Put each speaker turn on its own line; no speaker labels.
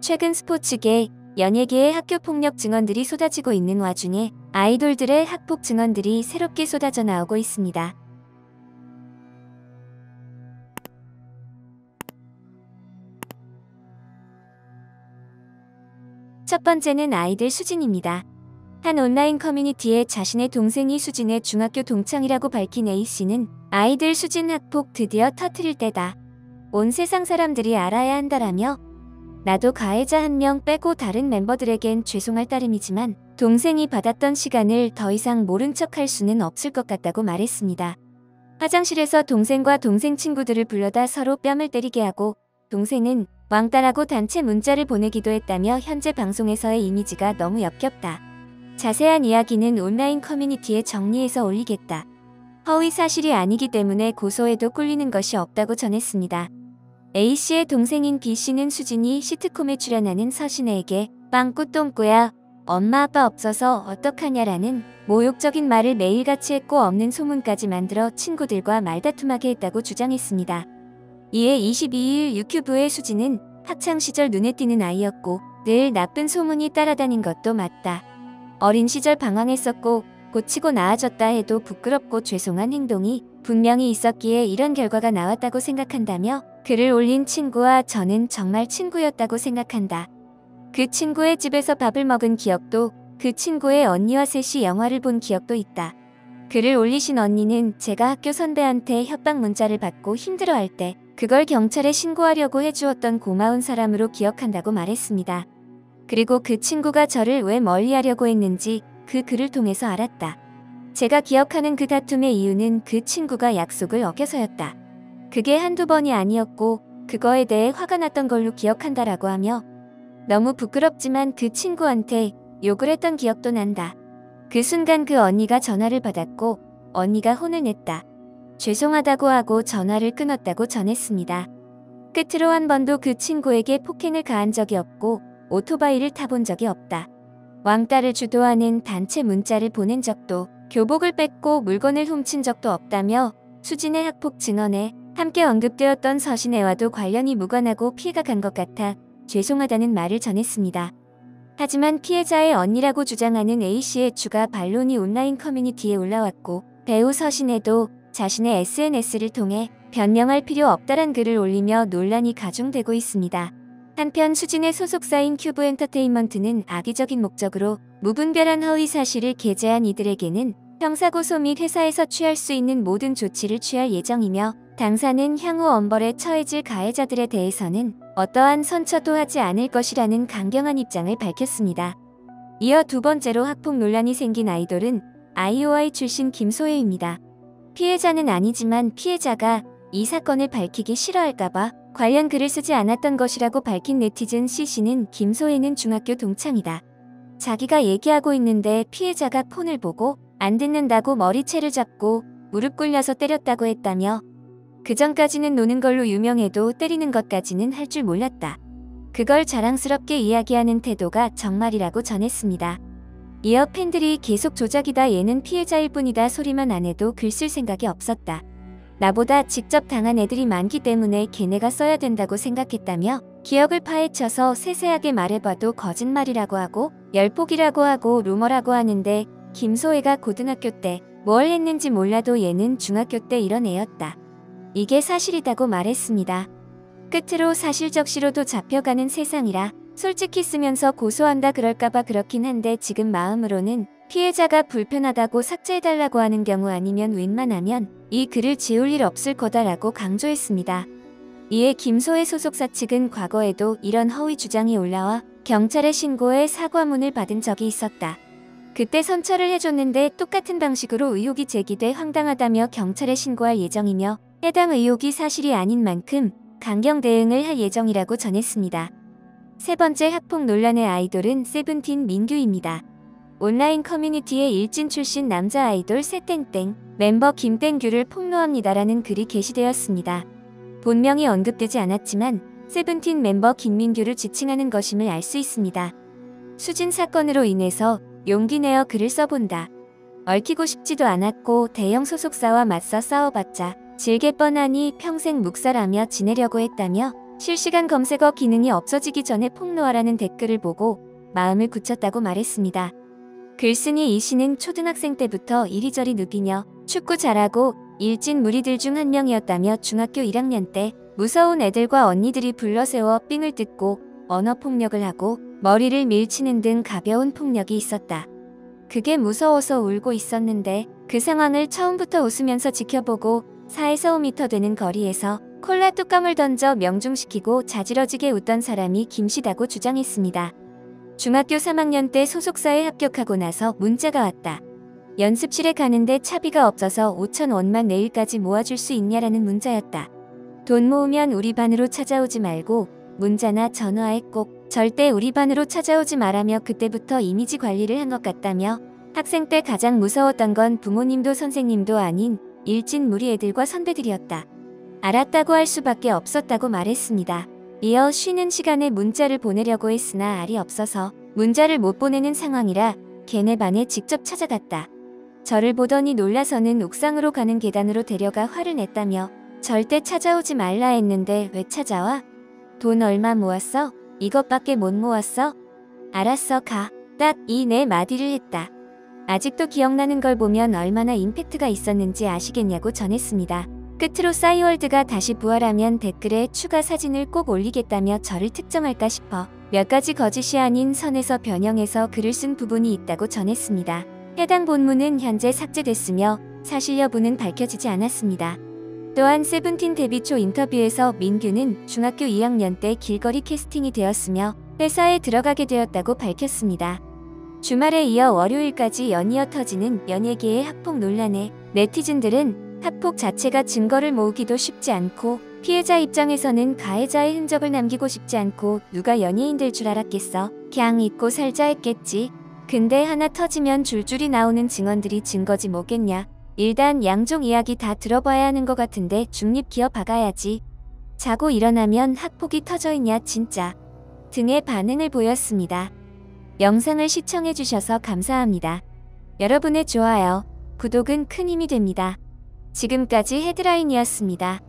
최근 스포츠계, 연예계의 학교폭력 증언들이 쏟아지고 있는 와중에 아이돌들의 학폭 증언들이 새롭게 쏟아져 나오고 있습니다. 첫 번째는 아이들 수진입니다. 한 온라인 커뮤니티에 자신의 동생이 수진의 중학교 동창이라고 밝힌 A씨는 아이들 수진 학폭 드디어 터뜨릴 때다. 온 세상 사람들이 알아야 한다라며 나도 가해자 한 명 빼고 다른 멤버들에겐 죄송할 따름이지만 동생이 받았던 시간을 더 이상 모른 척할 수는 없을 것 같다고 말했습니다. 화장실에서 동생과 동생 친구들을 불러다 서로 뺨을 때리게 하고 동생은 왕따라고 단체 문자를 보내기도 했다며 현재 방송에서의 이미지가 너무 역겹다. 자세한 이야기는 온라인 커뮤니티에 정리해서 올리겠다. 허위 사실이 아니기 때문에 고소해도 꿀리는 것이 없다고 전했습니다. A씨의 동생인 B씨는 수진이 시트콤에 출연하는 서신혜에게 빵꾸 똥꾸야 엄마 아빠 없어서 어떡하냐라는 모욕적인 말을 매일같이 했고 없는 소문까지 만들어 친구들과 말다툼하게 했다고 주장했습니다. 이에 22일 유튜브에 수진은 학창시절 눈에 띄는 아이였고 늘 나쁜 소문이 따라다닌 것도 맞다. 어린 시절 방황했었고 고치고 나아졌다 해도 부끄럽고 죄송한 행동이 분명히 있었기에 이런 결과가 나왔다고 생각한다며 글을 올린 친구와 저는 정말 친구였다고 생각한다. 그 친구의 집에서 밥을 먹은 기억도 그 친구의 언니와 셋이 영화를 본 기억도 있다. 글을 올리신 언니는 제가 학교 선배한테 협박 문자를 받고 힘들어할 때 그걸 경찰에 신고하려고 해주었던 고마운 사람으로 기억한다고 말했습니다. 그리고 그 친구가 저를 왜 멀리하려고 했는지 그 글을 통해서 알았다. 제가 기억하는 그 다툼의 이유는 그 친구가 약속을 어겨서였다. 그게 한두 번이 아니었고 그거에 대해 화가 났던 걸로 기억한다라고 하며 너무 부끄럽지만 그 친구한테 욕을 했던 기억도 난다. 그 순간 그 언니가 전화를 받았고 언니가 혼을 냈다. 죄송하다고 하고 전화를 끊었다고 전했습니다. 끝으로 한 번도 그 친구에게 폭행을 가한 적이 없고 오토바이를 타본 적이 없다. 왕따를 주도하는 단체 문자를 보낸 적도 교복을 뺏고 물건을 훔친 적도 없다며 수진의 학폭 증언에 함께 언급되었던 서신혜와도 관련이 무관하고 피해가 간 것 같아 죄송하다는 말을 전했습니다. 하지만 피해자의 언니라고 주장하는 A씨의 추가 반론이 온라인 커뮤니티에 올라왔고 배우 서신혜도 자신의 SNS를 통해 변명할 필요 없다란 글을 올리며 논란이 가중되고 있습니다. 한편 수진의 소속사인 큐브엔터테인먼트는 악의적인 목적으로 무분별한 허위 사실을 게재한 이들에게는 형사고소 및 회사에서 취할 수 있는 모든 조치를 취할 예정이며 당사는 향후 엄벌에 처해질 가해자들에 대해서는 어떠한 선처도 하지 않을 것이라는 강경한 입장을 밝혔습니다. 이어 두 번째로 학폭 논란이 생긴 아이돌은 아이오아이 출신 김소혜입니다. 피해자는 아니지만 피해자가 이 사건을 밝히기 싫어할까봐 관련 글을 쓰지 않았던 것이라고 밝힌 네티즌 C씨는 김소혜는 중학교 동창이다. 자기가 얘기하고 있는데 피해자가 폰을 보고 안 듣는다고 머리채를 잡고 무릎 꿇려서 때렸다고 했다며 그전까지는 노는 걸로 유명해도 때리는 것까지는 할 줄 몰랐다. 그걸 자랑스럽게 이야기하는 태도가 정말이라고 전했습니다. 이어 팬들이 계속 조작이다 얘는 피해자일 뿐이다 소리만 안 해도 글 쓸 생각이 없었다. 나보다 직접 당한 애들이 많기 때문에 걔네가 써야 된다고 생각했다며 기억을 파헤쳐서 세세하게 말해봐도 거짓말이라고 하고 열폭이라고 하고 루머라고 하는데 김소혜가 고등학교 때 뭘 했는지 몰라도 얘는 중학교 때 이런 애였다. 이게 사실이다고 말했습니다. 끝으로 사실적시로도 잡혀가는 세상이라 솔직히 쓰면서 고소한다 그럴까봐 그렇긴 한데 지금 마음으로는 피해자가 불편하다고 삭제해달라고 하는 경우 아니면 웬만하면 이 글을 지울 일 없을 거다라고 강조했습니다. 이에 김소혜 소속사 측은 과거에도 이런 허위 주장이 올라와 경찰에 신고해 사과문을 받은 적이 있었다. 그때 선처를 해줬는데 똑같은 방식으로 의혹이 제기돼 황당하다며 경찰에 신고할 예정이며 해당 의혹이 사실이 아닌 만큼 강경 대응을 할 예정이라고 전했습니다. 세 번째 학폭 논란의 아이돌은 세븐틴 민규입니다. 온라인 커뮤니티에 일진 출신 남자 아이돌 새땡땡 멤버 김땡규를 폭로합니다라는 글이 게시되었습니다. 본명이 언급되지 않았지만 세븐틴 멤버 김민규를 지칭하는 것임을 알 수 있습니다. 수진 사건으로 인해서 용기 내어 글을 써본다. 얽히고 싶지도 않았고 대형 소속사와 맞서 싸워봤자 질게 뻔하니 평생 묵살하며 지내려고 했다며 실시간 검색어 기능이 없어지기 전에 폭로하라는 댓글을 보고 마음을 굳혔다고 말했습니다. 글쓴이 이 씨는 초등학생 때부터 이리저리 누비며 축구 잘하고 일진 무리들 중 한 명이었다며 중학교 1학년 때 무서운 애들과 언니들이 불러세워 삥을 뜯고 언어폭력을 하고 머리를 밀치는 등 가벼운 폭력이 있었다. 그게 무서워서 울고 있었는데 그 상황을 처음부터 웃으면서 지켜보고 4에서 5m 되는 거리에서 콜라 뚜껑을 던져 명중시키고 자지러지게 웃던 사람이 김씨다고 주장했습니다. 중학교 3학년 때 소속사에 합격하고 나서 문자가 왔다. 연습실에 가는데 차비가 없어서 5,000원만 내일까지 모아줄 수 있냐라는 문자였다. 돈 모으면 우리 반으로 찾아오지 말고 문자나 전화에 꼭 절대 우리 반으로 찾아오지 말라며 그때부터 이미지 관리를 한 것 같다며 학생 때 가장 무서웠던 건 부모님도 선생님도 아닌 일진 무리 애들과 선배들이었다. 알았다고 할 수밖에 없었다고 말했습니다. 이어 쉬는 시간에 문자를 보내려고 했으나 알이 없어서 문자를 못 보내는 상황이라 걔네 반에 직접 찾아갔다. 저를 보더니 놀라서는 옥상으로 가는 계단으로 데려가 화를 냈다며 절대 찾아오지 말라 했는데 왜 찾아와? 돈 얼마 모았어? 이것밖에 못 모았어? 알았어 가. 딱 이 네 마디를 했다. 아직도 기억나는 걸 보면 얼마나 임팩트가 있었는지 아시겠냐고 전했습니다. 끝으로 싸이월드가 다시 부활하면 댓글에 추가 사진을 꼭 올리겠다며 저를 특정할까 싶어 몇 가지 거짓이 아닌 선에서 변형해서 글을 쓴 부분이 있다고 전했습니다. 해당 본문은 현재 삭제됐으며 사실 여부는 밝혀지지 않았습니다. 또한 세븐틴 데뷔 초 인터뷰에서 민규는 중학교 2학년 때 길거리 캐스팅이 되었으며 회사에 들어가게 되었다고 밝혔습니다. 주말에 이어 월요일까지 연이어 터지는 연예계의 학폭 논란에 네티즌들은 학폭 자체가 증거를 모으기도 쉽지 않고 피해자 입장에서는 가해자의 흔적을 남기고 싶지 않고 누가 연예인 될 줄 알았겠어. 그냥 잊고 살자 했겠지. 근데 하나 터지면 줄줄이 나오는 증언들이 증거지 뭐겠냐. 일단 양쪽 이야기 다 들어봐야 하는 것 같은데 중립 기어 박아야지. 자고 일어나면 학폭이 터져 있냐 진짜. 등의 반응을 보였습니다. 영상을 시청해주셔서 감사합니다. 여러분의 좋아요, 구독은 큰 힘이 됩니다. 지금까지 헤드라인이었습니다.